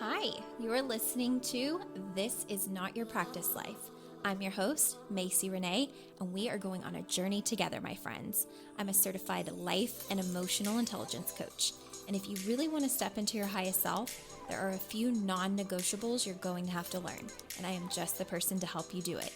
Hi, you're listening to This Is Not Your Practice Life. I'm your host, Macy Renee, and we are going on a journey together, my friends. I'm a certified life and emotional intelligence coach, and if you really want to step into your highest self, there are a few non-negotiables you're going to have to learn, and I am just the person to help you do it.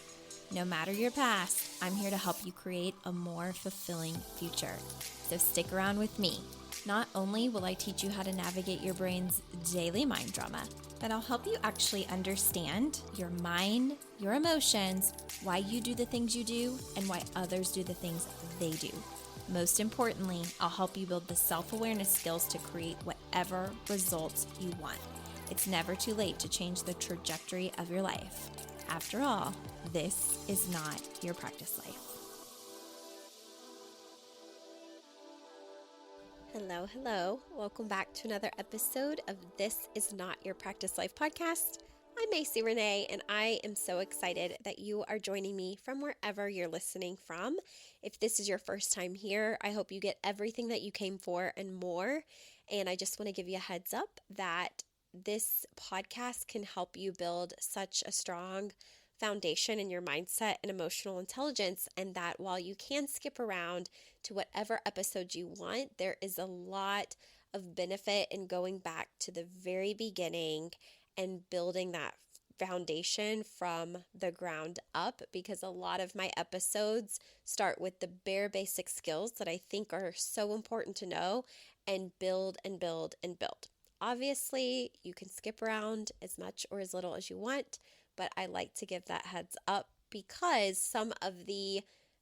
No matter your past, I'm here to help you create a more fulfilling future. So stick around with me. Not only will I teach you how to navigate your brain's daily mind drama, but I'll help you actually understand your mind, your emotions, why you do the things you do, and why others do the things they do. Most importantly, I'll help you build the self-awareness skills to create whatever results you want. It's never too late to change the trajectory of your life. After all, this is not your practice life. Hello. Welcome back to another episode of This Is Not Your Practice Life podcast. I'm Macy Renee, and I am so excited that you are joining me from wherever you're listening from. If this is your first time here, I hope you get everything that you came for and more. And I just want to give you a heads up that this podcast can help you build such a strong foundation in your mindset and emotional intelligence, and that while you can skip around to whatever episode you want, there is a lot of benefit in going back to the very beginning and building that foundation from the ground up, because a lot of my episodes start with the bare basic skills that I think are so important to know and build and build and build. Obviously, you can skip around as much or as little as you want, but I like to give that heads up because some of the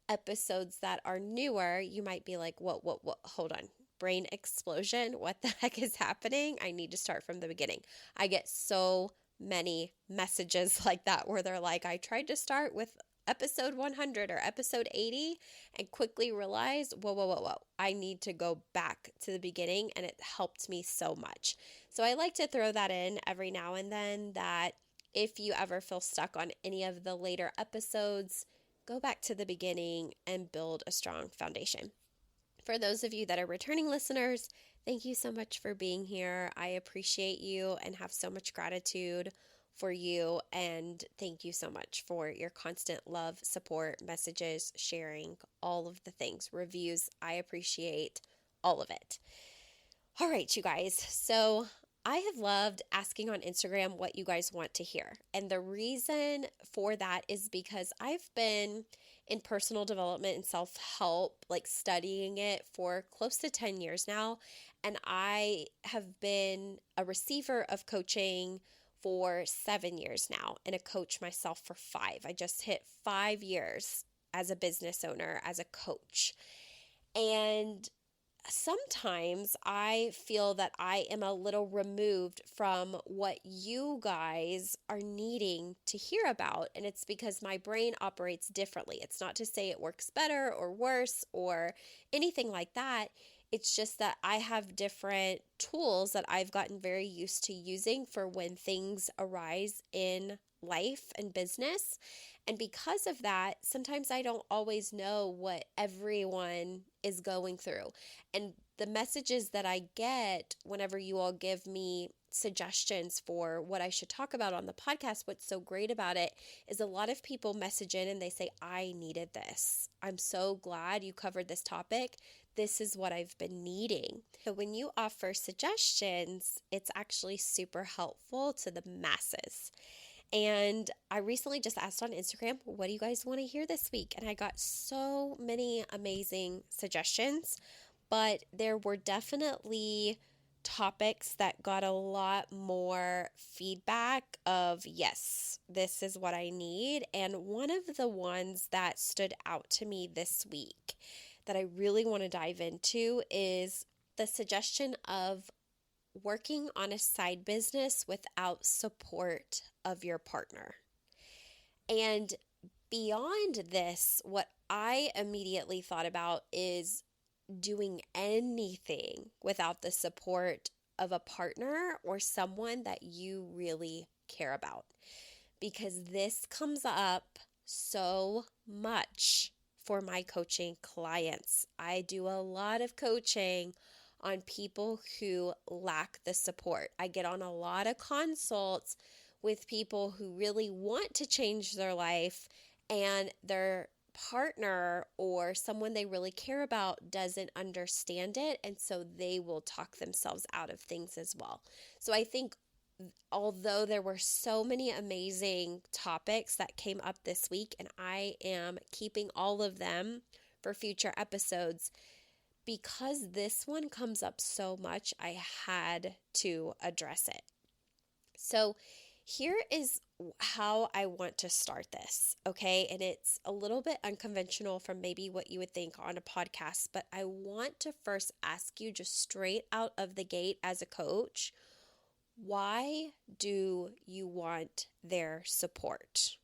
episodes that are newer, you might be like, what, hold on, brain explosion, what the heck is happening? I need to start from the beginning. I get so many messages like that where they're like, I tried to start with episode 100 or episode 80 and quickly realized, whoa, I need to go back to the beginning, and it helped me so much. So I like to throw that in every now and then, that if you ever feel stuck on any of the later episodes, go back to the beginning and build a strong foundation. For those of you that are returning listeners, thank you so much for being here. I appreciate you and have so much gratitude for you. And thank you so much for your constant love, support, messages, sharing, all of the things, reviews. I appreciate all of it. All right, you guys. So I have loved asking on Instagram what you guys want to hear. And the reason for that is because I've been in personal development and self-help, like studying it for close to 10 years now. And I have been a receiver of coaching for 7 years now and a coach myself for 5. I just hit 5 years as a business owner, as a coach. And sometimes I feel that I am a little removed from what you guys are needing to hear about. And it's because my brain operates differently. It's not to say it works better or worse or anything like that. It's just that I have different tools that I've gotten very used to using for when things arise in life and business. And because of that, sometimes I don't always know what everyone is going through. And the messages that I get whenever you all give me suggestions for what I should talk about on the podcast, what's so great about it is a lot of people message in and they say, I needed this. I'm so glad you covered this topic. This is what I've been needing. So when you offer suggestions, it's actually super helpful to the masses. And I recently just asked on Instagram, what do you guys want to hear this week? And I got so many amazing suggestions, but there were definitely topics that got a lot more feedback of, yes, this is what I need. And one of the ones that stood out to me this week that I really want to dive into is the suggestion of working on a side business without support of your partner. And beyond this, what I immediately thought about is doing anything without the support of a partner or someone that you really care about. Because this comes up so much for my coaching clients. I do a lot of coaching on people who lack the support. I get on a lot of consults with people who really want to change their life, and their partner or someone they really care about doesn't understand it, and so they will talk themselves out of things as well. So I think although there were so many amazing topics that came up this week, and I am keeping all of them for future episodes, because this one comes up so much, I had to address it. So here is how I want to start this, okay? And it's a little bit unconventional from maybe what you would think on a podcast, but I want to first ask you, just straight out of the gate as a coach, why do you want their support?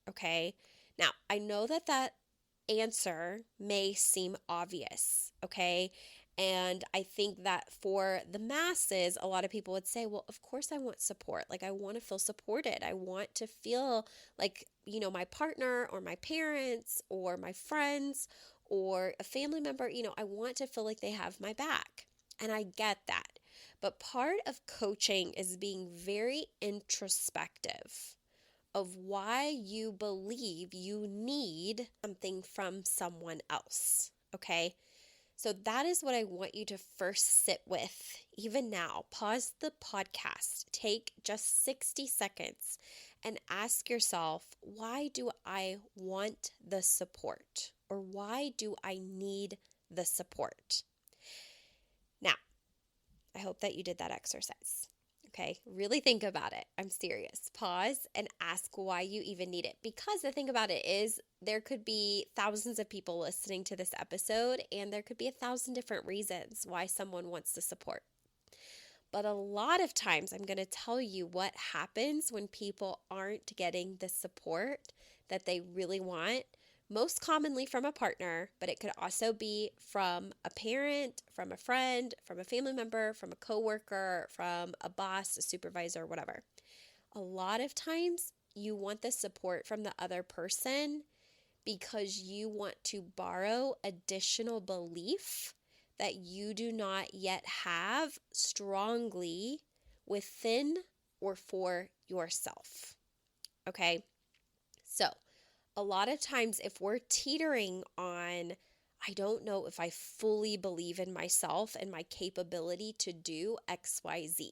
Okay. Now, I know that answer may seem obvious, okay? And I think that for the masses, a lot of people would say, well, of course I want support. Like, I want to feel supported. I want to feel like, my partner or my parents or my friends or a family member, I want to feel like they have my back. And I get that. But part of coaching is being very introspective of why you believe you need something from someone else, okay? So that is what I want you to first sit with, even now. Pause the podcast, take just 60 seconds, and ask yourself, why do I want the support? Or why do I need the support? Now, I hope that you did that exercise. Okay, really think about it. I'm serious. Pause and ask why you even need it. Because the thing about it is, there could be thousands of people listening to this episode, and there could be 1,000 different reasons why someone wants the support. But a lot of times, I'm going to tell you what happens when people aren't getting the support that they really want. Most commonly from a partner, but it could also be from a parent, from a friend, from a family member, from a coworker, from a boss, a supervisor, whatever. A lot of times you want the support from the other person because you want to borrow additional belief that you do not yet have strongly within or for yourself. Okay? So, a lot of times if we're teetering on, I don't know if I fully believe in myself and my capability to do XYZ.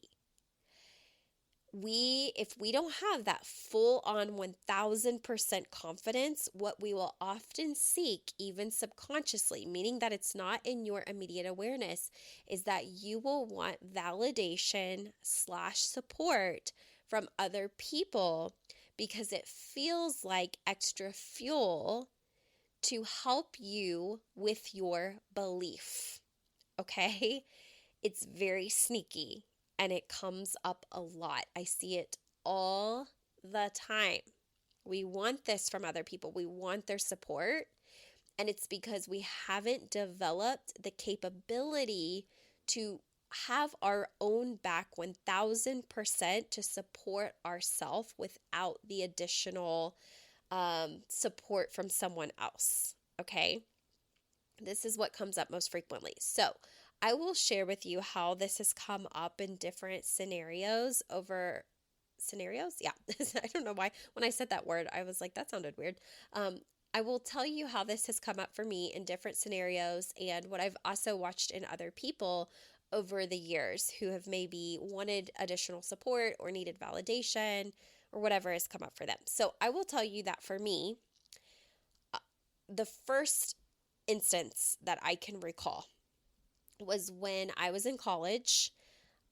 If we don't have that full on 1000% confidence, what we will often seek, even subconsciously, meaning that it's not in your immediate awareness, is that you will want validation/support from other people, because it feels like extra fuel to help you with your belief, okay? It's very sneaky, and it comes up a lot. I see it all the time. We want this from other people. We want their support, and it's because we haven't developed the capability to have our own back 1000% to support ourselves without the additional support from someone else, okay? This is what comes up most frequently. So I will share with you how this has come up in different scenarios over scenarios. Yeah, I don't know why. When I said that word, I was like, that sounded weird. I will tell you how this has come up for me in different scenarios, and what I've also watched in other people over the years who have maybe wanted additional support or needed validation or whatever has come up for them. So I will tell you that for me, the first instance that I can recall was when I was in college.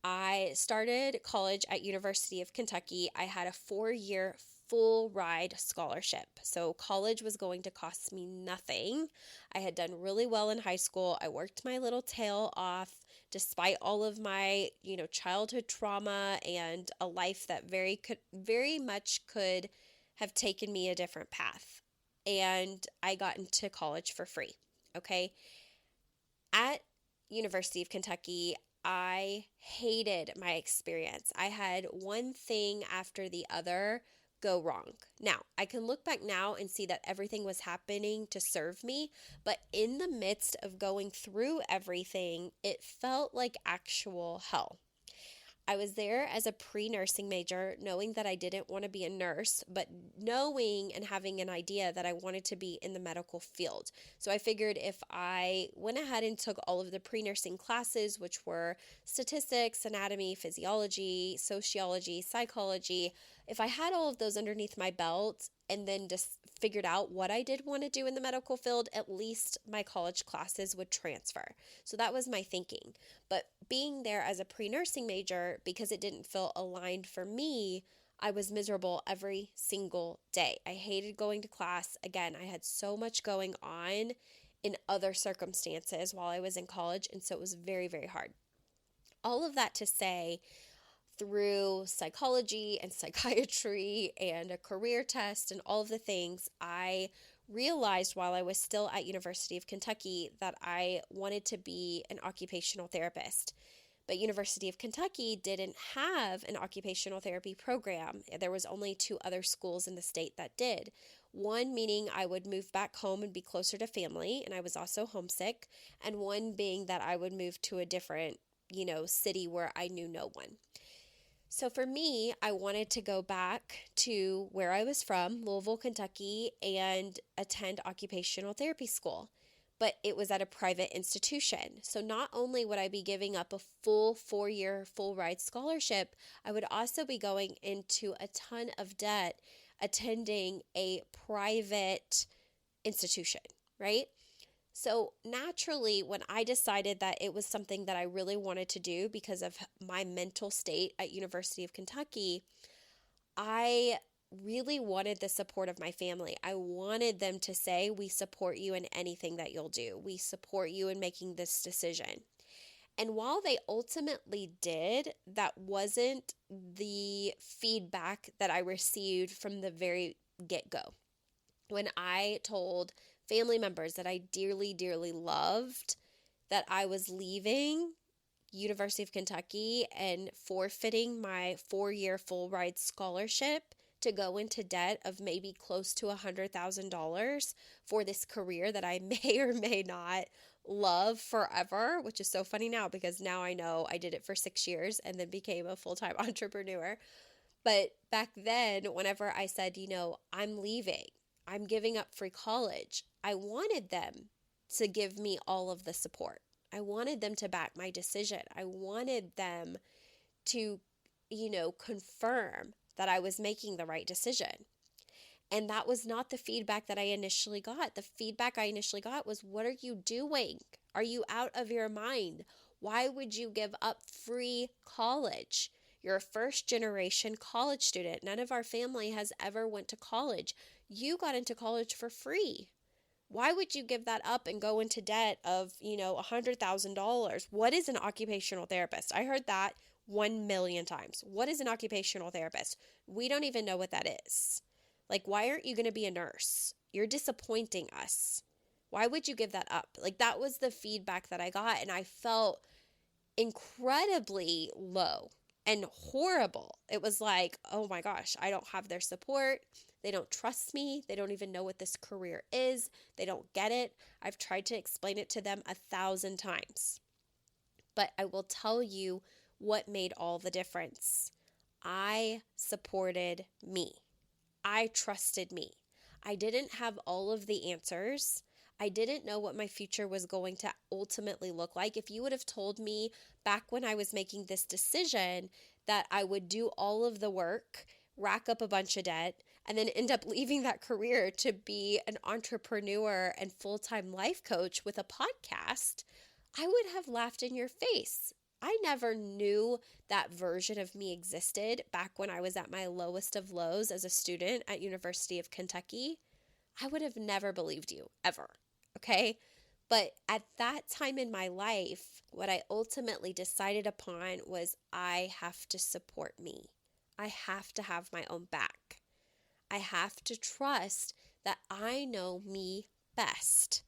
I started college at University of Kentucky. I had a 4-year full ride scholarship. So college was going to cost me nothing. I had done really well in high school. I worked my little tail off despite all of my, childhood trauma and a life that very much could have taken me a different path. And I got into college for free. Okay. At University of Kentucky, I hated my experience. I had one thing after the other go wrong. Now, I can look back now and see that everything was happening to serve me, but in the midst of going through everything, it felt like actual hell. I was there as a pre-nursing major, knowing that I didn't want to be a nurse, but knowing and having an idea that I wanted to be in the medical field. So I figured if I went ahead and took all of the pre-nursing classes, which were statistics, anatomy, physiology, sociology, psychology, if I had all of those underneath my belt and then just figured out what I did want to do in the medical field, at least my college classes would transfer. So that was my thinking. But being there as a pre-nursing major, because it didn't feel aligned for me, I was miserable every single day. I hated going to class. Again, I had so much going on in other circumstances while I was in college, and so it was very, very hard. All of that to say, through psychology and psychiatry and a career test and all of the things, I realized while I was still at University of Kentucky that I wanted to be an occupational therapist. But University of Kentucky didn't have an occupational therapy program. There was only 2 other schools in the state that did. One meaning I would move back home and be closer to family, and I was also homesick, and one being that I would move to a different, city where I knew no one. So for me, I wanted to go back to where I was from, Louisville, Kentucky, and attend occupational therapy school. But it was at a private institution. So not only would I be giving up a full 4-year full ride scholarship, I would also be going into a ton of debt attending a private institution, right? So naturally, when I decided that it was something that I really wanted to do because of my mental state at University of Kentucky, I really wanted the support of my family. I wanted them to say, we support you in anything that you'll do. We support you in making this decision. And while they ultimately did, that wasn't the feedback that I received from the very get-go. When I told family members that I dearly, dearly loved that I was leaving University of Kentucky and forfeiting my 4-year full ride scholarship to go into debt of maybe close to $100,000 for this career that I may or may not love forever, which is so funny now because now I know I did it for 6 years and then became a full-time entrepreneur. But back then, whenever I said, I'm leaving, I'm giving up free college, I wanted them to give me all of the support. I wanted them to back my decision. I wanted them to, confirm that I was making the right decision. And that was not the feedback that I initially got. The feedback I initially got was, what are you doing? Are you out of your mind? Why would you give up free college? You're a first-generation college student. None of our family has ever went to college. You got into college for free. Why would you give that up and go into debt of, $100,000? What is an occupational therapist? I heard that 1 million times. What is an occupational therapist? We don't even know what that is. Like, why aren't you going to be a nurse? You're disappointing us. Why would you give that up? Like, that was the feedback that I got, and I felt incredibly low and horrible. It was like, oh my gosh, I don't have their support. They don't trust me. They don't even know what this career is. They don't get it. I've tried to explain it to them 1,000 times. But I will tell you what made all the difference. I supported me. I trusted me. I didn't have all of the answers. I didn't know what my future was going to ultimately look like. If you would have told me back when I was making this decision that I would do all of the work, rack up a bunch of debt, and then end up leaving that career to be an entrepreneur and full-time life coach with a podcast, I would have laughed in your face. I never knew that version of me existed back when I was at my lowest of lows as a student at University of Kentucky. I would have never believed you, ever, okay? But at that time in my life, what I ultimately decided upon was I have to support me. I have to have my own back. I have to trust that I know me best.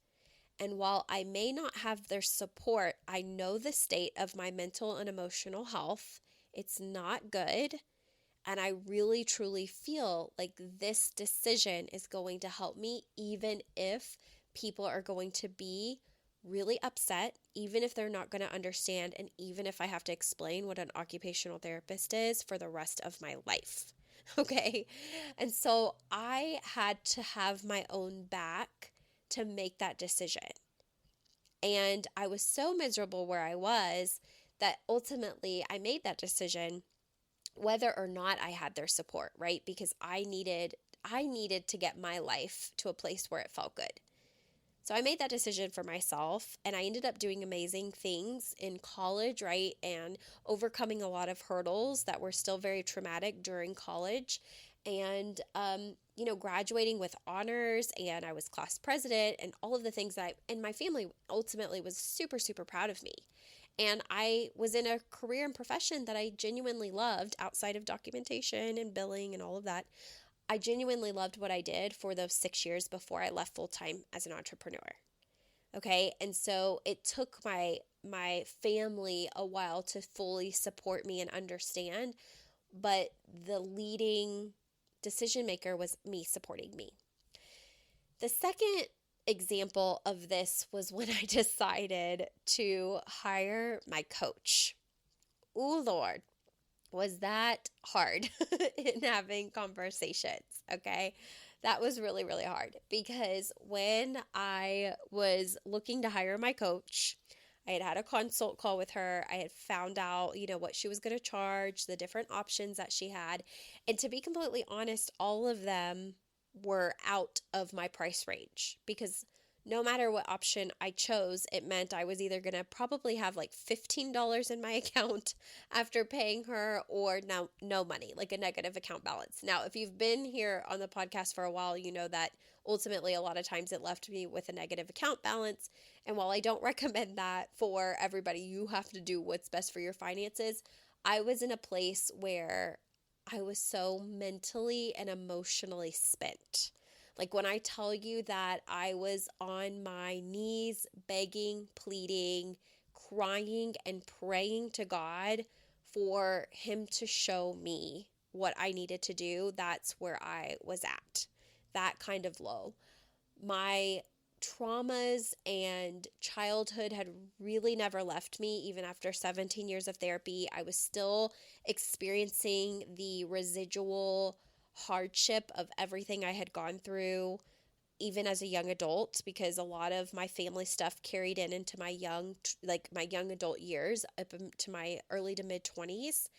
And while I may not have their support, I know the state of my mental and emotional health. It's not good. And I really, truly feel like this decision is going to help me, even if people are going to be really upset, even if they're not going to understand, and even if I have to explain what an occupational therapist is for the rest of my life. Okay. And so I had to have my own back to make that decision. And I was so miserable where I was that ultimately I made that decision whether or not I had their support, right? Because I needed to get my life to a place where it felt good. So I made that decision for myself, and I ended up doing amazing things in college, right? And overcoming a lot of hurdles that were still very traumatic during college. And, graduating with honors, and I was class president, and all of the things and my family ultimately was super, super proud of me. And I was in a career and profession that I genuinely loved outside of documentation and billing and all of that. I genuinely loved what I did for those 6 years before I left full time as an entrepreneur. Okay. And so it took my family a while to fully support me and understand, but the leading decision maker was me supporting me. The second example of this was when I decided to hire my coach. Ooh, Lord, was that hard in having conversations, okay? That was really, really hard because when I was looking to hire my coach, I had a consult call with her. I had found out, what she was going to charge, the different options that she had. And to be completely honest, all of them were out of my price range because no matter what option I chose, it meant I was either going to probably have like $15 in my account after paying her, or no money, like a negative account balance. Now, if you've been here on the podcast for a while, you know that ultimately a lot of times it left me with a negative account balance. And while I don't recommend that for everybody, you have to do what's best for your finances. I was in a place where I was so mentally and emotionally spent. Like when I tell you that I was on my knees begging, pleading, crying, and praying to God for Him to show me what I needed to do, that's where I was at. That kind of low. My traumas and childhood had really never left me. Even after 17 years of therapy, I was still experiencing the residual hardship of everything I had gone through, even as a young adult, because a lot of my family stuff carried into my young adult years up to my early to mid 20s.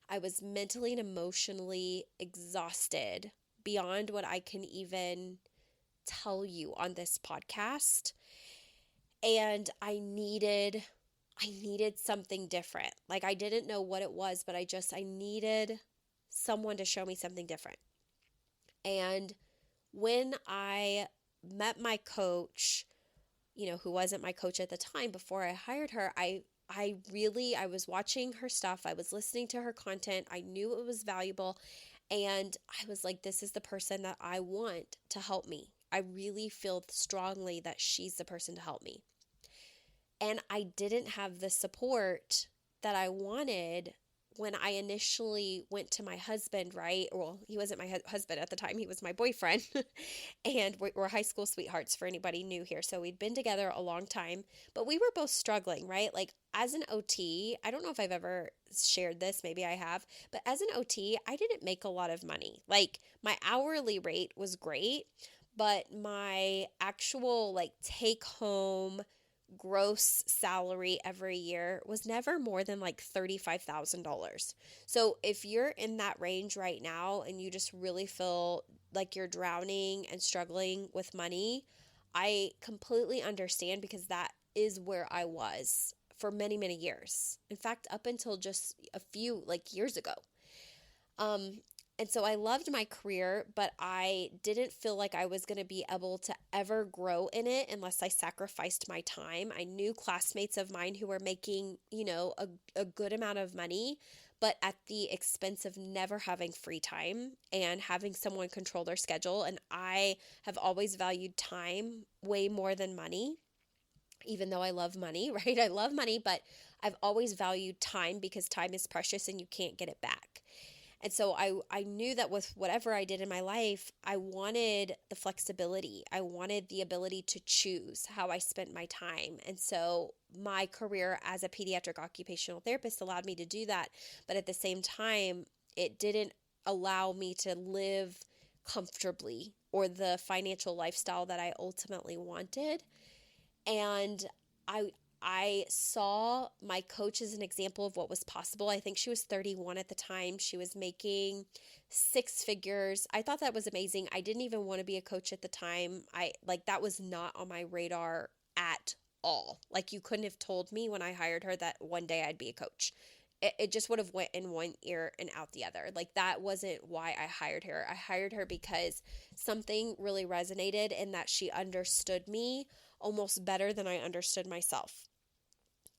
I was mentally and emotionally exhausted beyond what I can even tell you on this podcast. And I needed something different. Like I didn't know what it was, but I needed someone to show me something different. And when I met my coach, who wasn't my coach at the time before I hired her, I was watching her stuff. I was listening to her content. I knew it was valuable. And I was like, this is the person that I want to help me. I really feel strongly that she's the person to help me. And I didn't have the support that I wanted when I initially went to my husband, right? Well, he wasn't my husband at the time. He was my boyfriend. And we're high school sweethearts for anybody new here. So we'd been together a long time, but we were both struggling, right? Like as an OT, I don't know if I've ever shared this, maybe I have, but as an OT, I didn't make a lot of money. Like my hourly rate was great, but my actual take home gross salary every year was never more than $35,000. So if you're in that range right now and you just really feel like you're drowning and struggling with money, I completely understand, because that is where I was for many, many years. In fact, up until just a few years ago. And so I loved my career, but I didn't feel like I was going to be able to ever grow in it unless I sacrificed my time. I knew classmates of mine who were making, a good amount of money, but at the expense of never having free time and having someone control their schedule. And I have always valued time way more than money, even though I love money, right? I love money, but I've always valued time because time is precious and you can't get it back. And so I knew that with whatever I did in my life, I wanted the flexibility. I wanted the ability to choose how I spent my time. And so my career as a pediatric occupational therapist allowed me to do that. But at the same time, it didn't allow me to live comfortably or the financial lifestyle that I ultimately wanted. And I saw my coach as an example of what was possible. I think she was 31 at the time. She was making six figures. I thought that was amazing. I didn't even want to be a coach at the time. That was not on my radar at all. Like, you couldn't have told me when I hired her that one day I'd be a coach. It just would have went in one ear and out the other. Like, that wasn't why I hired her. I hired her because something really resonated in that she understood me almost better than I understood myself.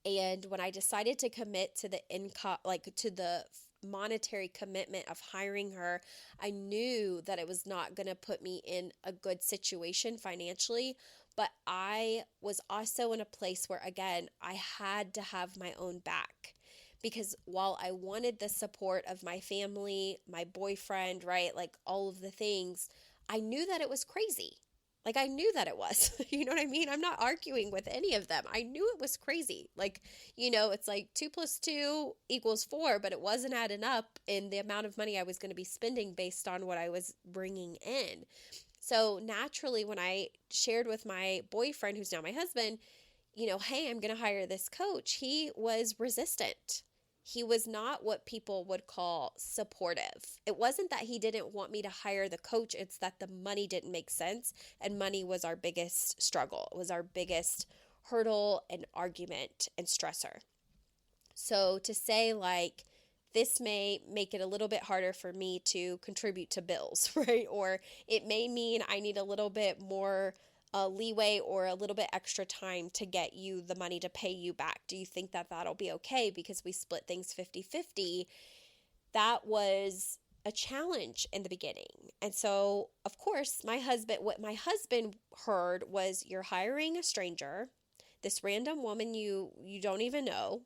And when I decided to commit to the income, like to the monetary commitment of hiring her, I knew that it was not going to put me in a good situation financially. But I was also in a place where, again, I had to have my own back. Because while I wanted the support of my family, my boyfriend, right, like all of the things, I knew that it was crazy. Like, I knew that it was, you know what I mean? I'm not arguing with any of them. I knew it was crazy. Like, it's like 2 + 2 = 4, but it wasn't adding up in the amount of money I was going to be spending based on what I was bringing in. So naturally, when I shared with my boyfriend, who's now my husband, hey, I'm going to hire this coach, he was resistant. He was not what people would call supportive. It wasn't that he didn't want me to hire the coach. It's that the money didn't make sense. And money was our biggest struggle. It was our biggest hurdle and argument and stressor. So to say, like, this may make it a little bit harder for me to contribute to bills, right? Or it may mean I need a little bit more leeway or a little bit extra time to get you the money to pay you back. Do you think that that'll be okay because we split things 50-50? That was a challenge in the beginning. And so, of course, what my husband heard was, you're hiring a stranger, this random woman you don't even know.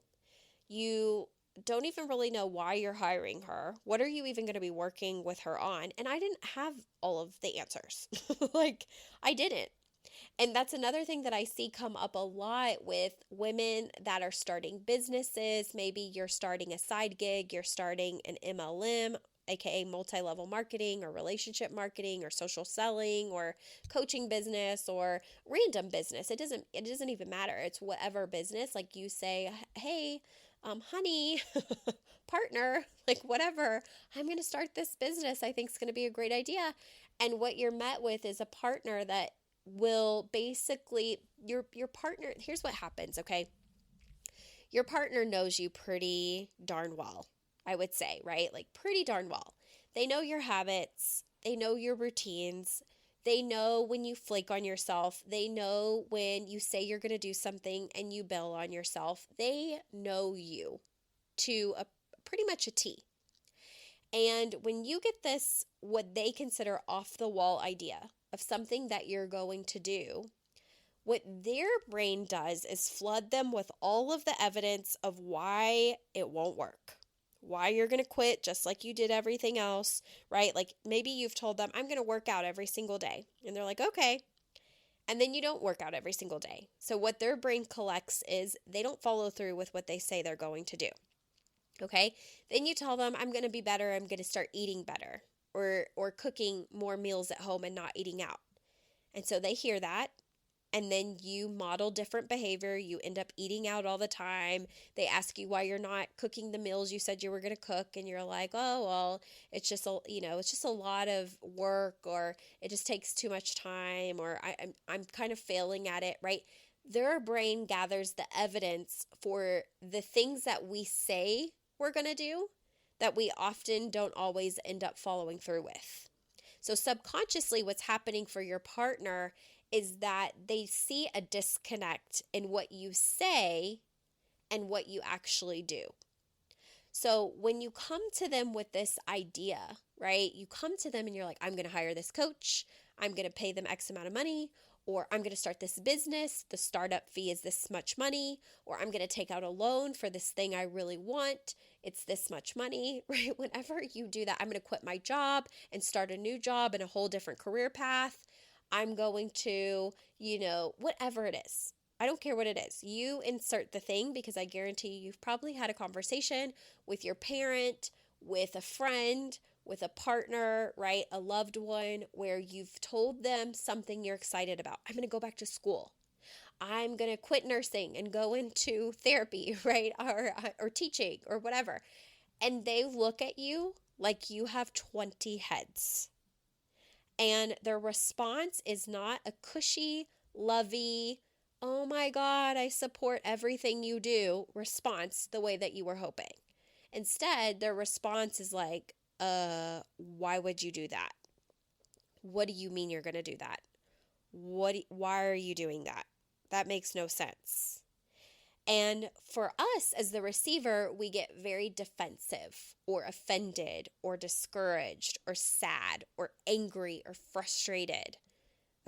You don't even really know why you're hiring her. What are you even going to be working with her on? And I didn't have all of the answers. Like, I didn't. And that's another thing that I see come up a lot with women that are starting businesses. Maybe you're starting a side gig, you're starting an MLM, aka multi-level marketing or relationship marketing or social selling or coaching business or random business. It doesn't even matter. It's whatever business. Like, you say, hey, honey, partner, like whatever, I'm going to start this business. I think it's going to be a great idea. And what you're met with is a partner that will basically, your partner, here's what happens, okay? Your partner knows you pretty darn well, I would say, right? Like, pretty darn well. They know your habits. They know your routines. They know when you flake on yourself. They know when you say you're going to do something and you bail on yourself. They know you to pretty much a T. And when you get this, what they consider off the wall idea of something that you're going to do, what their brain does is flood them with all of the evidence of why it won't work, why you're going to quit just like you did everything else, right? Like, maybe you've told them, I'm going to work out every single day. And they're like, okay. And then you don't work out every single day. So what their brain collects is they don't follow through with what they say they're going to do. Okay? Then you tell them, I'm going to be better. I'm going to start eating better, or cooking more meals at home and not eating out. And so they hear that. And then you model different behavior. You end up eating out all the time. They ask you why you're not cooking the meals you said you were going to cook. And you're like, oh, well, it's just a lot of work, or it just takes too much time, or I'm kind of failing at it, right? Their brain gathers the evidence for the things that we say we're going to do that we often don't always end up following through with. So subconsciously, what's happening for your partner is that they see a disconnect in what you say and what you actually do. So when you come to them with this idea, right, you come to them and you're like, I'm going to hire this coach, I'm going to pay them X amount of money, or I'm going to start this business, the startup fee is this much money, or I'm going to take out a loan for this thing I really want. it's this much money, right? Whenever you do that, I'm going to quit my job and start a new job and a whole different career path. I'm going to, whatever it is. I don't care what it is. You insert the thing, because I guarantee you've probably had a conversation with your parent, with a friend, with a partner, right? A loved one, where you've told them something you're excited about. I'm going to go back to school. I'm going to quit nursing and go into therapy, right? Or teaching or whatever. And they look at you like you have 20 heads. And their response is not a cushy, lovey, oh my God, I support everything you do response the way that you were hoping. Instead, their response is like, why would you do that? What do you mean you're going to do that? Why are you doing that? That makes no sense. And for us as the receiver, we get very defensive or offended or discouraged or sad or angry or frustrated.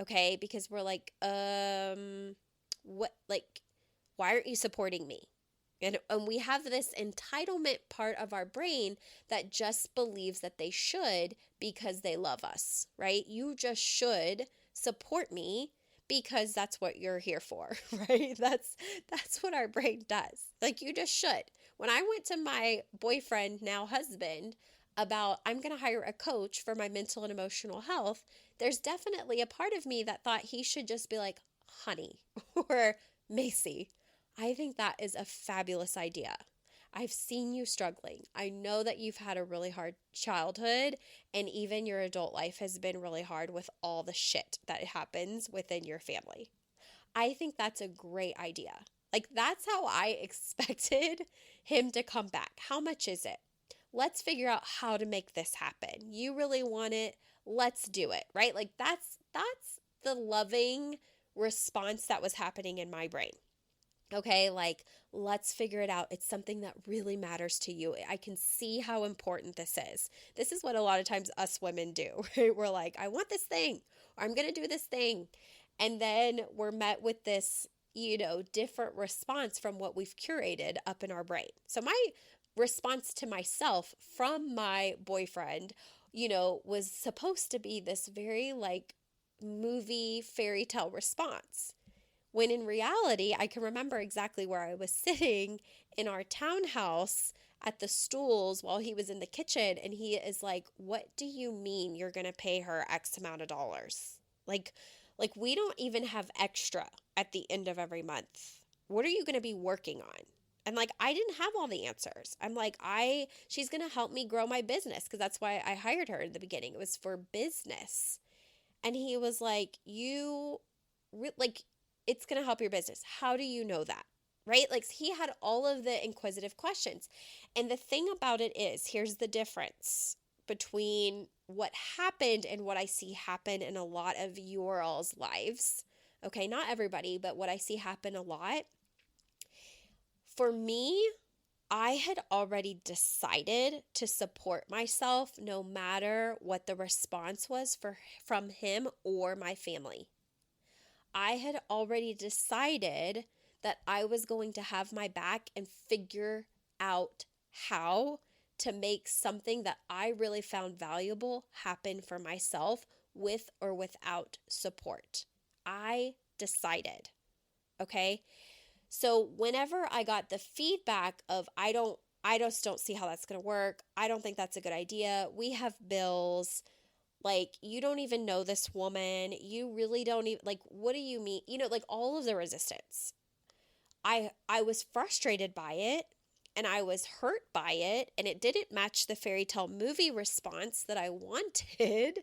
Okay? Because we're like, why aren't you supporting me? And we have this entitlement part of our brain that just believes that they should because they love us, right? You just should support me because that's what you're here for, right? That's what our brain does. Like, you just should. When I went to my boyfriend, now husband, about I'm going to hire a coach for my mental and emotional health, there's definitely a part of me that thought he should just be like, honey, or Macy, I think that is a fabulous idea. I've seen you struggling. I know that you've had a really hard childhood, and even your adult life has been really hard with all the shit that happens within your family. I think that's a great idea. Like, that's how I expected him to come back. How much is it? Let's figure out how to make this happen. You really want it? Let's do it, right? Like, that's the loving response that was happening in my brain. Okay, like, let's figure it out. It's something that really matters to you. I can see how important this is. This is what a lot of times us women do, right? We're like, I want this thing, or I'm going to do this thing. And then we're met with this, different response from what we've curated up in our brain. So my response to myself from my boyfriend, was supposed to be this very like movie fairy tale response. When in reality, I can remember exactly where I was sitting in our townhouse at the stools while he was in the kitchen. And he is like, what do you mean you're going to pay her X amount of dollars? Like we don't even have extra at the end of every month. What are you going to be working on? And like, I didn't have all the answers. I'm like, she's going to help me grow my business, because that's why I hired her in the beginning. It was for business. And he was like, it's going to help your business. How do you know that? Right? Like, he had all of the inquisitive questions. And the thing about it is, here's the difference between what happened and what I see happen in a lot of your all's lives. Okay, not everybody, but what I see happen a lot. For me, I had already decided to support myself no matter what the response was from him or my family. I had already decided that I was going to have my back and figure out how to make something that I really found valuable happen for myself with or without support. I decided, okay? So whenever I got the feedback of, I just don't see how that's going to work. I don't think that's a good idea. We have bills. Like, you don't even know this woman. You really don't even, like, what do you mean? Like, all of the resistance. I was frustrated by it, and I was hurt by it, and it didn't match the fairy tale movie response that I wanted.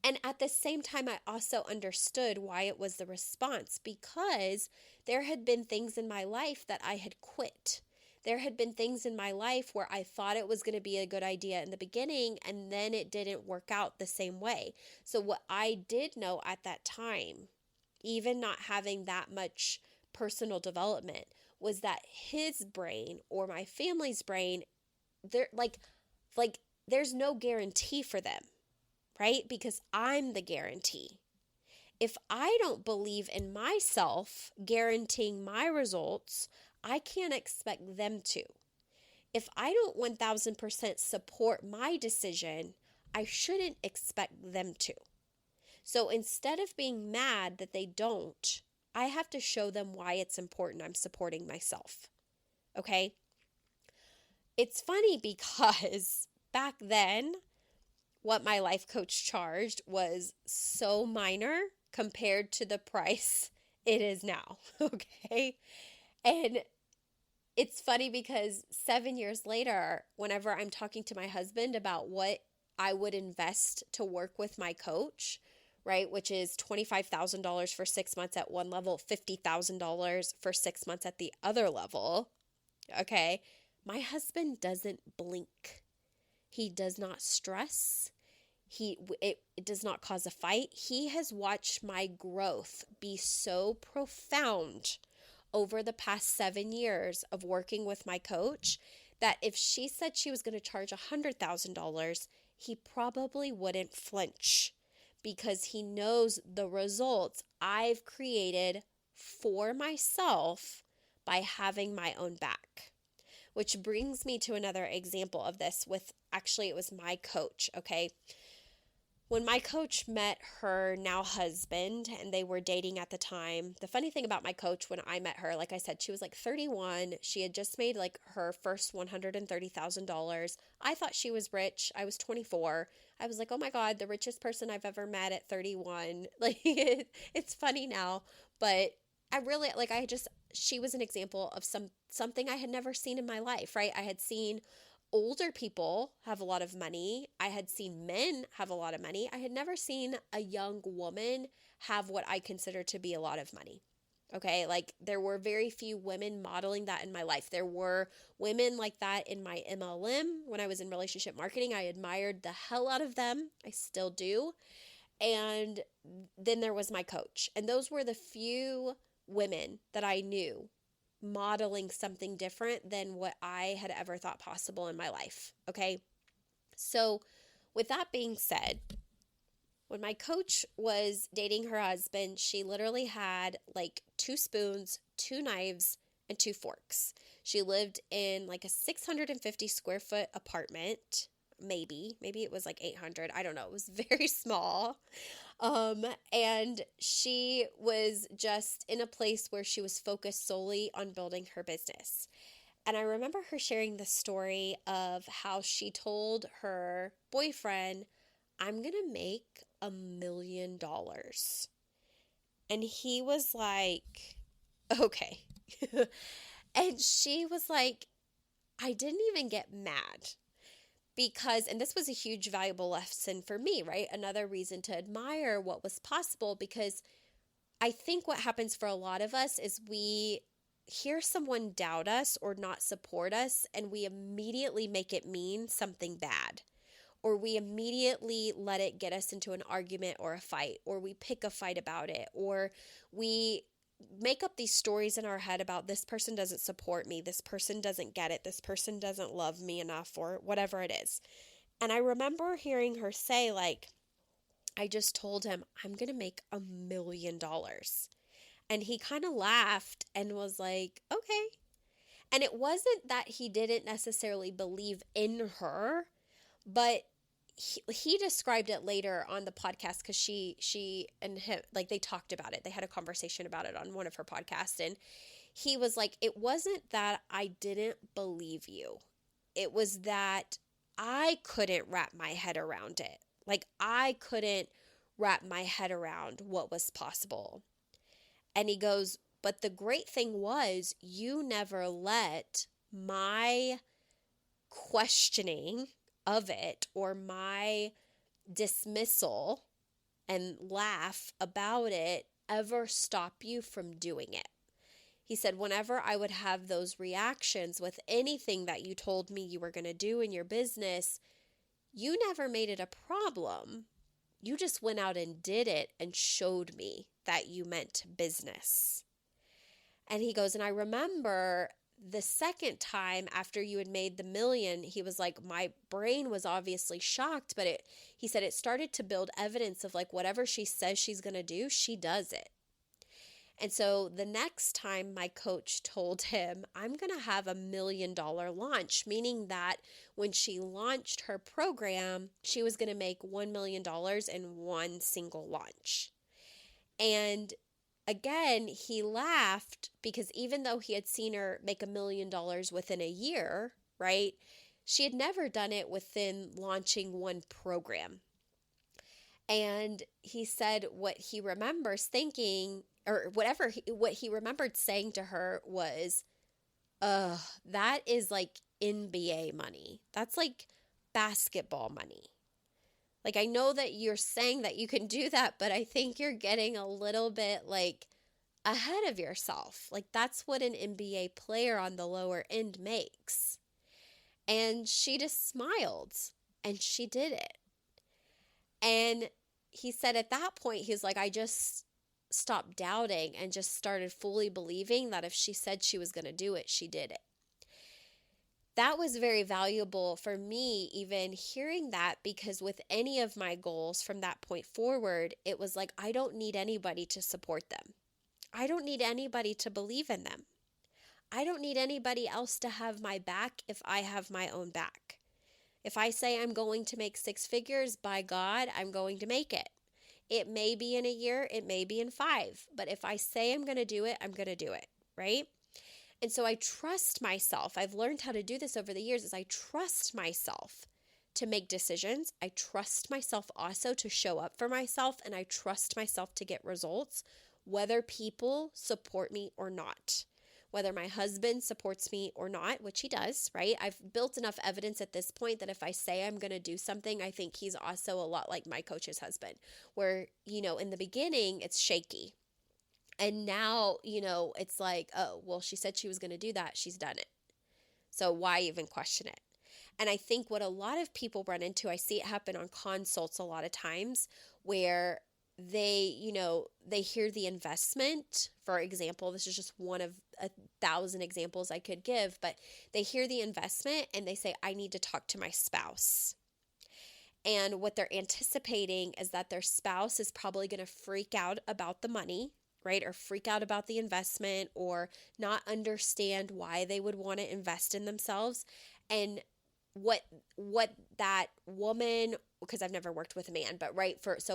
And at the same time, I also understood why it was the response, because there had been things in my life that I had quit. There had been things in my life where I thought it was going to be a good idea in the beginning, and then it didn't work out the same way. So what I did know at that time, even not having that much personal development, was that his brain or my family's brain, they're like there's no guarantee for them, right? Because I'm the guarantee. If I don't believe in myself guaranteeing my results, I can't expect them to. If I don't 1000% support my decision, I shouldn't expect them to. So instead of being mad that they don't, I have to show them why it's important I'm supporting myself. Okay? It's funny because back then, what my life coach charged was so minor compared to the price it is now. Okay? And it's funny because 7 years later, whenever I'm talking to my husband about what I would invest to work with my coach, right, which is $25,000 for 6 months at one level, $50,000 for 6 months at the other level, okay, my husband doesn't blink. He does not stress. It does not cause a fight. He has watched my growth be so profound over the past 7 years of working with my coach that if she said she was going to charge $100,000, he probably wouldn't flinch because he knows the results I've created for myself by having my own back. Which brings me to another example of this with, actually, it was my coach, okay? When my coach met her now husband and they were dating at the time, the funny thing about my coach when I met her, like I said, she was like 31. She had just made like her first $130,000. I thought she was rich. I was 24. I was like, oh my God, the richest person I've ever met at 31. Like it's funny now, but I really, like, she was an example of something I had never seen in my life, right? I had seen older people have a lot of money. I had seen men have a lot of money. I had never seen a young woman have what I consider to be a lot of money. Okay, like there were very few women modeling that in my life. There were women like that in my MLM when I was in relationship marketing. I admired the hell out of them. I still do. And then there was my coach. And those were the few women that I knew modeling something different than what I had ever thought possible in my life. Okay. So with that being said, when my coach was dating her husband, she literally had like 2 spoons, 2 knives, and 2 forks. She lived in like a 650 square foot apartment. Maybe it was like 800. I don't know. It was very small. And she was just in a place where she was focused solely on building her business. And I remember her sharing the story of how she told her boyfriend, I'm going to make $1 million. And he was like, okay. And she was like, I didn't even get mad. Because, and this was a huge valuable lesson for me, right? Another reason to admire what was possible, because I think what happens for a lot of us is we hear someone doubt us or not support us, and we immediately make it mean something bad, or we immediately let it get us into an argument or a fight, or we pick a fight about it, or we make up these stories in our head about this person doesn't support me, this person doesn't get it, this person doesn't love me enough, or whatever it is. And I remember hearing her say, like, I just told him, I'm going to make $1 million. And he kind of laughed and was like, okay. And it wasn't that he didn't necessarily believe in her, but he described it later on the podcast because she and him, like, they talked about it. They had a conversation about it on one of her podcasts. And he was like, it wasn't that I didn't believe you. It was that I couldn't wrap my head around it. Like, I couldn't wrap my head around what was possible. And he goes, but the great thing was you never let my questioning of it or my dismissal and laugh about it ever stop you from doing it. He said, whenever I would have those reactions with anything that you told me you were going to do in your business, you never made it a problem. You just went out and did it and showed me that you meant business. And he goes, and I remember the second time after you had made the $1 million, he was like, my brain was obviously shocked, but he said it started to build evidence of like whatever she says she's going to do, she does it. And so the next time my coach told him, I'm going to have $1 million launch, meaning that when she launched her program, she was going to make $1 million in one single launch. And again, he laughed because even though he had seen her make $1 million within a year, right? She had never done it within launching one program. And he said what he remembers thinking, or what he remembered saying to her was, that is like NBA money. That's like basketball money. Like, I know that you're saying that you can do that, but I think you're getting a little bit like ahead of yourself. Like, that's what an NBA player on the lower end makes. And she just smiled and she did it. And he said at that point, he was like, I just stopped doubting and just started fully believing that if she said she was going to do it, she did it. That was very valuable for me, even hearing that, because with any of my goals from that point forward, it was like, I don't need anybody to support them. I don't need anybody to believe in them. I don't need anybody else to have my back if I have my own back. If I say I'm going to make 6 figures, by God, I'm going to make it. It may be in a year, it may be in 5, but if I say I'm going to do it, I'm going to do it, right? And so I trust myself. I've learned how to do this over the years, is I trust myself to make decisions. I trust myself also to show up for myself, and I trust myself to get results, whether people support me or not. Whether my husband supports me or not, which he does, right? I've built enough evidence at this point that if I say I'm going to do something, I think he's also a lot like my coach's husband, where, in the beginning, it's shaky. And now, it's like, oh, well, she said she was going to do that. She's done it. So why even question it? And I think what a lot of people run into, I see it happen on consults a lot of times, where they hear the investment. For example, this is just one of 1,000 examples I could give, but they hear the investment and they say, I need to talk to my spouse. And what they're anticipating is that their spouse is probably going to freak out about the money, right? Or freak out about the investment, or not understand why they would want to invest in themselves. And what that woman, because I've never worked with a man, but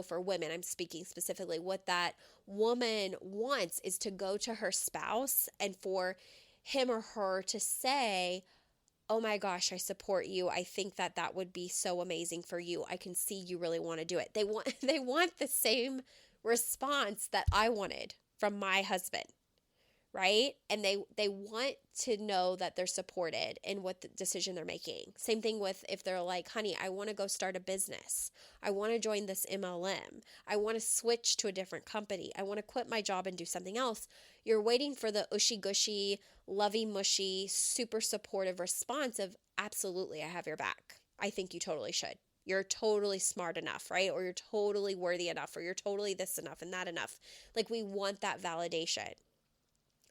for women, I'm speaking specifically, what that woman wants is to go to her spouse and for him or her to say, oh my gosh, I support you. I think that would be so amazing for you. I can see you really want to do it. They want the same response that I wanted from my husband, right? And they want to know that they're supported in what the decision they're making. Same thing with if they're like, honey, I want to go start a business. I want to join this MLM. I want to switch to a different company. I want to quit my job and do something else. You're waiting for the ushy-gushy, lovey-mushy, super supportive response of, absolutely, I have your back. I think you totally should. You're totally smart enough, right? Or you're totally worthy enough, or you're totally this enough and that enough. Like, we want that validation.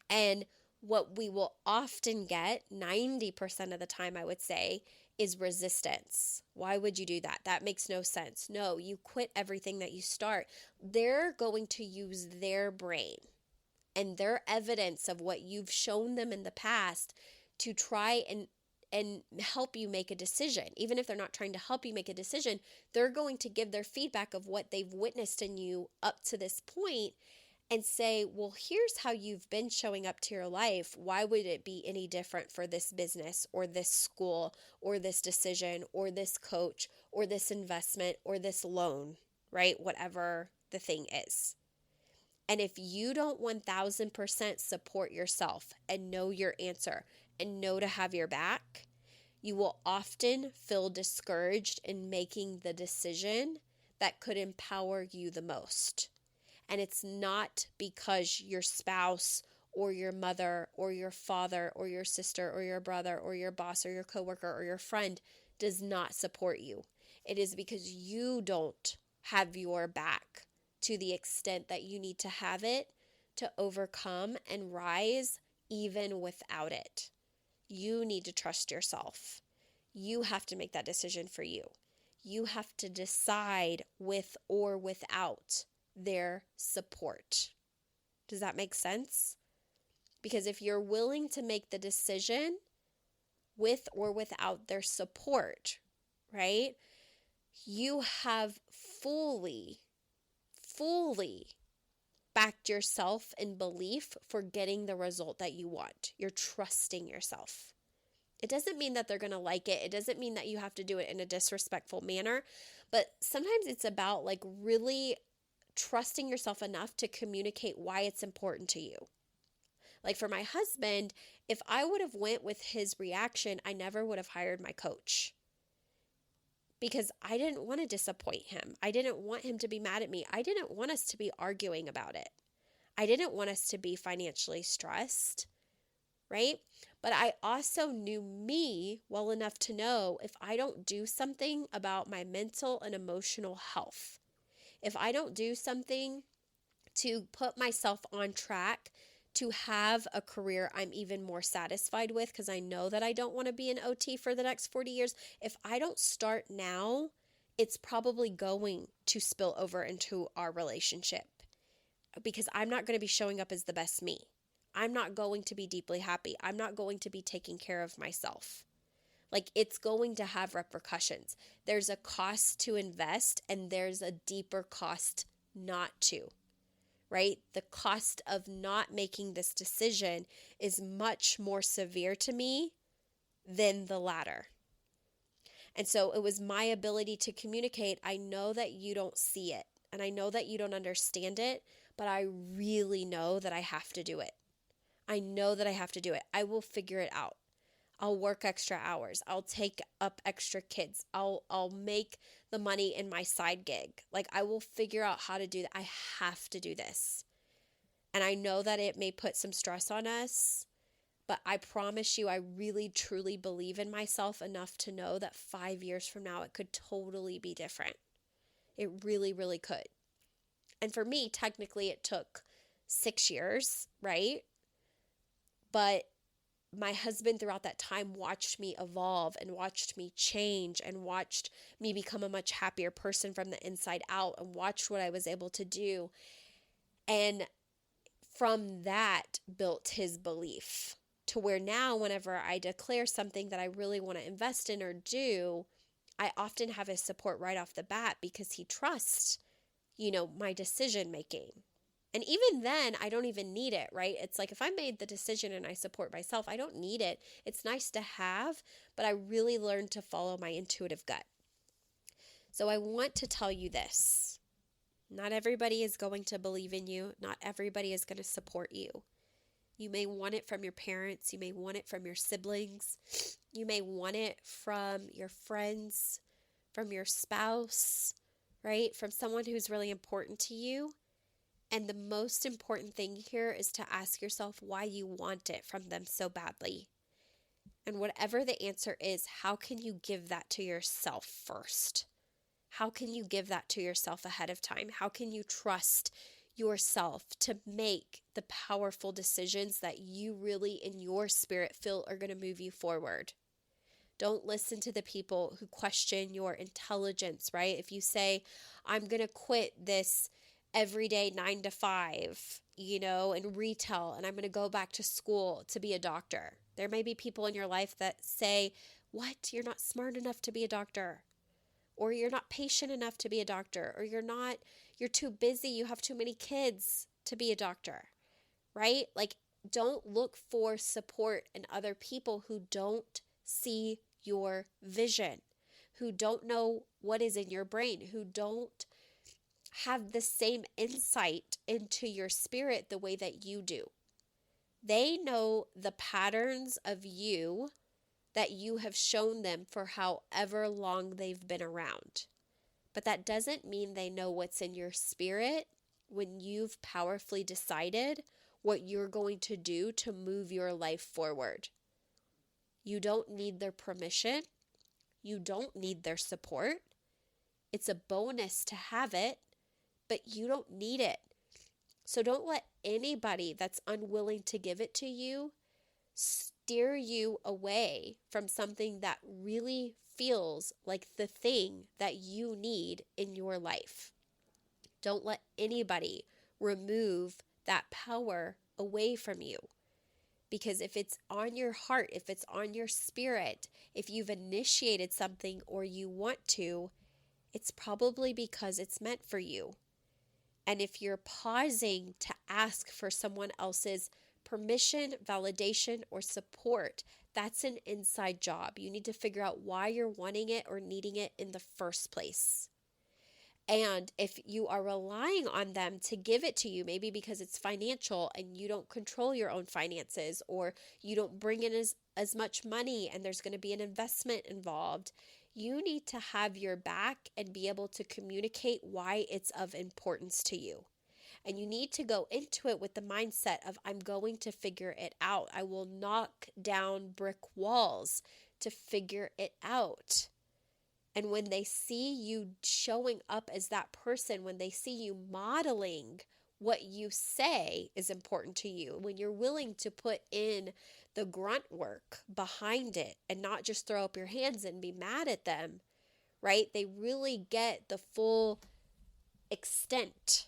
And what we will often get, 90% of the time, I would say, is resistance. Why would you do that? That makes no sense. No, you quit everything that you start. They're going to use their brain and their evidence of what you've shown them in the past to try and help you make a decision. Even if they're not trying to help you make a decision, they're going to give their feedback of what they've witnessed in you up to this point and say, well, here's how you've been showing up to your life. Why would it be any different for this business or this school or this decision or this coach or this investment or this loan, right? Whatever the thing is. And if you don't 1,000% support yourself and know your answer and know to have your back, you will often feel discouraged in making the decision that could empower you the most. And it's not because your spouse or your mother or your father or your sister or your brother or your boss or your coworker or your friend does not support you. It is because you don't have your back to the extent that you need to have it to overcome and rise even without it. You need to trust yourself. You have to make that decision for you. You have to decide with or without their support. Does that make sense? Because if you're willing to make the decision with or without their support, right, you have fully backed yourself in belief for getting the result that you want. You're trusting yourself. It doesn't mean that they're going to like it. It doesn't mean that you have to do it in a disrespectful manner, but sometimes it's about like really trusting yourself enough to communicate why it's important to you. Like for my husband, if I would have went with his reaction, I never would have hired my coach because I didn't want to disappoint him. I didn't want him to be mad at me. I didn't want us to be arguing about it. I didn't want us to be financially stressed, right? But I also knew me well enough to know if I don't do something about my mental and emotional health, if I don't do something to put myself on track to have a career I'm even more satisfied with, because I know that I don't want to be an OT for the next 40 years. If I don't start now, it's probably going to spill over into our relationship because I'm not going to be showing up as the best me. I'm not going to be deeply happy. I'm not going to be taking care of myself. Like it's going to have repercussions. There's a cost to invest and there's a deeper cost not to. Right? The cost of not making this decision is much more severe to me than the latter. And so it was my ability to communicate. I know that you don't see it and I know that you don't understand it, but I really know that I have to do it. I know that I have to do it. I will figure it out. I'll work extra hours. I'll take up extra kids. I'll make the money in my side gig. Like I will figure out how to do that. I have to do this. And I know that it may put some stress on us, but I promise you, I really truly believe in myself enough to know that 5 years from now, it could totally be different. It really, really could. And for me, technically it took 6 years, right? But my husband throughout that time watched me evolve and watched me change and watched me become a much happier person from the inside out and watched what I was able to do. And from that built his belief to where now whenever I declare something that I really want to invest in or do, I often have his support right off the bat because he trusts, my decision making. And even then, I don't even need it, right? It's like if I made the decision and I support myself, I don't need it. It's nice to have, but I really learned to follow my intuitive gut. So I want to tell you this. Not everybody is going to believe in you. Not everybody is going to support you. You may want it from your parents. You may want it from your siblings. You may want it from your friends, from your spouse, right? From someone who's really important to you. And the most important thing here is to ask yourself why you want it from them so badly. And whatever the answer is, how can you give that to yourself first? How can you give that to yourself ahead of time? How can you trust yourself to make the powerful decisions that you really in your spirit feel are going to move you forward? Don't listen to the people who question your intelligence, right? If you say, I'm going to quit this everyday 9 to 5, in retail, and I'm going to go back to school to be a doctor. There may be people in your life that say, what? You're not smart enough to be a doctor. Or you're not patient enough to be a doctor. Or you're too busy. You have too many kids to be a doctor, right? Like, don't look for support in other people who don't see your vision, who don't know what is in your brain, who don't have the same insight into your spirit the way that you do. They know the patterns of you that you have shown them for however long they've been around. But that doesn't mean they know what's in your spirit when you've powerfully decided what you're going to do to move your life forward. You don't need their permission. You don't need their support. It's a bonus to have it, but you don't need it. So don't let anybody that's unwilling to give it to you steer you away from something that really feels like the thing that you need in your life. Don't let anybody remove that power away from you. Because if it's on your heart, if it's on your spirit, if you've initiated something or you want to, it's probably because it's meant for you. And if you're pausing to ask for someone else's permission, validation, or support, that's an inside job. You need to figure out why you're wanting it or needing it in the first place. And if you are relying on them to give it to you, maybe because it's financial and you don't control your own finances, or you don't bring in as much money and there's going to be an investment involved, you need to have your back and be able to communicate why it's of importance to you. And you need to go into it with the mindset of, I'm going to figure it out. I will knock down brick walls to figure it out. And when they see you showing up as that person, when they see you modeling what you say is important to you, when you're willing to put in the grunt work behind it and not just throw up your hands and be mad at them, right? They really get the full extent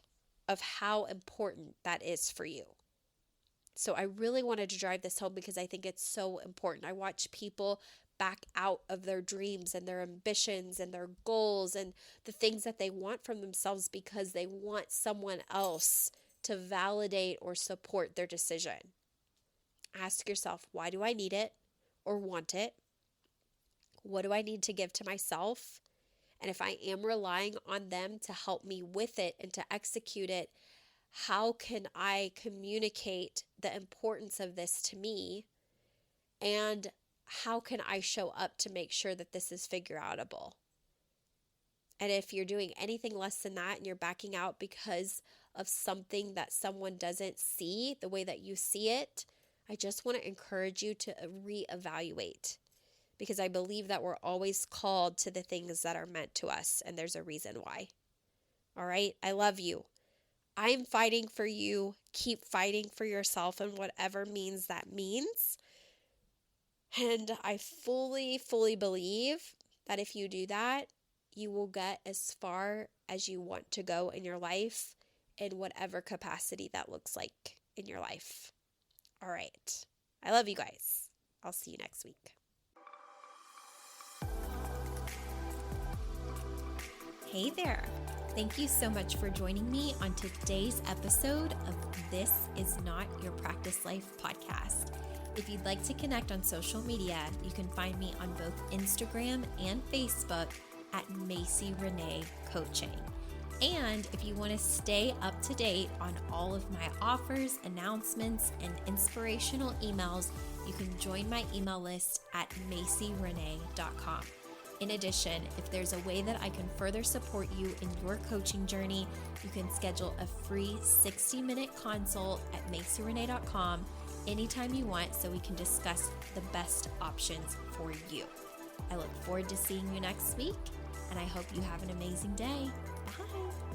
of how important that is for you. So I really wanted to drive this home because I think it's so important. I watch people back out of their dreams and their ambitions and their goals and the things that they want from themselves because they want someone else to validate or support their decision. Ask yourself, why do I need it or want it? What do I need to give to myself? And if I am relying on them to help me with it and to execute it, how can I communicate the importance of this to me? And how can I show up to make sure that this is figure outable? And if you're doing anything less than that and you're backing out because of something that someone doesn't see the way that you see it, I just want to encourage you to reevaluate, because I believe that we're always called to the things that are meant to us, and there's a reason why. All right? I love you. I'm fighting for you. Keep fighting for yourself in whatever means that means. And I fully, fully believe that if you do that, you will get as far as you want to go in your life in whatever capacity that looks like in your life. All right. I love you guys. I'll see you next week. Hey there. Thank you so much for joining me on today's episode of This Is Not Your Practice Life podcast. If you'd like to connect on social media, you can find me on both Instagram and Facebook at Macy Renee Coaching. And if you want to stay up to date on all of my offers, announcements, and inspirational emails, you can join my email list at macyrenee.com. In addition, if there's a way that I can further support you in your coaching journey, you can schedule a free 60-minute consult at macyrenee.com anytime you want so we can discuss the best options for you. I look forward to seeing you next week, and I hope you have an amazing day. Bye.